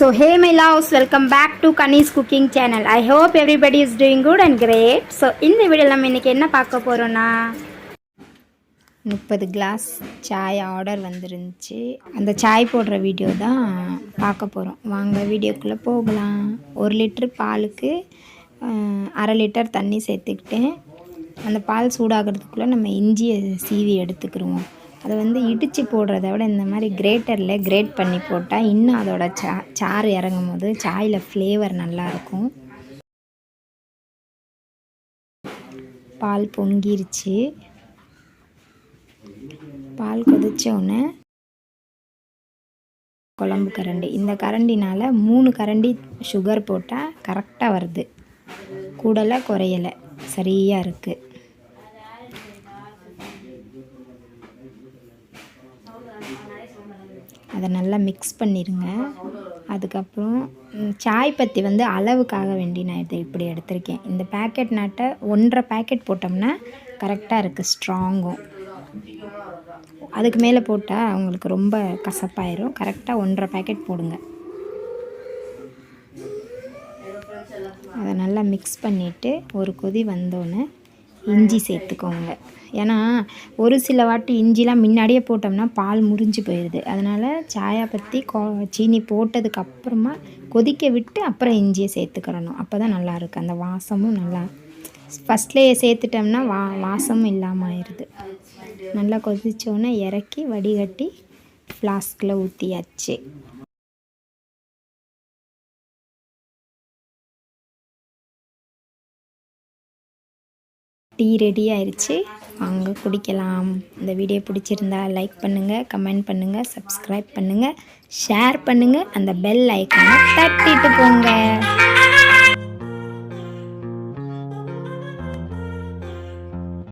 So hey my loves, welcome back to Kanni's cooking channel. I hope everybody is doing good and great. So இந்த வீடியோல நம்ம இன்னைக்கு என்ன பார்க்க போறோம்னா 30 கிளாஸ் சாய் ஆர்டர் வந்திருந்துச்சு. அந்த சாய் போடுற வீடியோ தான் பார்க்க போறோம். வாங்க வீடியோக்குள்ள போகலாம். 1 லிட்டர் பாலுக்கு 1/2 லிட்டர் தண்ணி சேர்த்துக்கிட்டேன். அந்த பால் சூடாகிறதுக்குள்ள நம்ம இஞ்சியை சீவி எடுத்துக்கிடுவோம். அதை இடித்து போடுறத விட இந்த மாதிரி கிரேட்டரில் கிரேட் பண்ணி போட்டால் இன்னும் அதோட சாறு இறங்கும் போது சாயில் ஃப்ளேவர் நல்லாயிருக்கும். பால் பொங்கிருச்சு. பால் கொதிச்சோடனே குழம்பு கரண்டி, இந்த கரண்டினால் 3 கரண்டி சுகர் போட்டால் கரெக்டாக வருது. கூடலை குறையலை, சரியாக இருக்குது. அதை நல்லா மிக்ஸ் பண்ணிடுங்க. அதுக்கப்புறம் சாய் பற்றி அளவுக்காக வேண்டி நான் இதை இப்படி எடுத்திருக்கேன். இந்த பேக்கெட் நாட்டை 1.5 பேக்கெட் போட்டோம்னா கரெக்டாக இருக்குது, ஸ்ட்ராங்கும். அதுக்கு மேலே போட்டால் அவங்களுக்கு ரொம்ப கசப்பாயிரும். கரெக்டாக 1.5 பேக்கெட் போடுங்க. அதை நல்லா மிக்ஸ் பண்ணிவிட்டு ஒரு கொதி வந்தோடனே இஞ்சி சேர்த்துக்கோங்க. ஏன்னா ஒரு சில வாட்டி இஞ்சிலாம் முன்னாடியே போட்டோம்னா பால் முறிஞ்சு போயிடுது. அதனால் சாயா பற்றி சீனி போட்டதுக்கு அப்புறமா கொதிக்க விட்டு அப்புறம் இஞ்சியை சேர்த்துக்கிறணும். அப்போ தான் நல்லாயிருக்கு. அந்த வாசமும் நல்லா, ஃபஸ்ட்லேயே சேர்த்துட்டோம்னா வாசமும் இல்லாமல் ஆயிடுது. நல்லா கொதிச்சோன்னே இறக்கி வடிகட்டி ஃப்ளாஸ்கில் ஊற்றியாச்சு. டீ ரெடி ஆயிடுச்சு. வாங்க குடிக்கலாம். இந்த வீடியோ பிடிச்சிருந்தா லைக் பண்ணுங்கள், கமெண்ட் பண்ணுங்கள், சப்ஸ்கிரைப் பண்ணுங்கள், ஷேர் பண்ணுங்கள், அந்த பெல் ஐக்கானை தட்டிட்டு போங்க.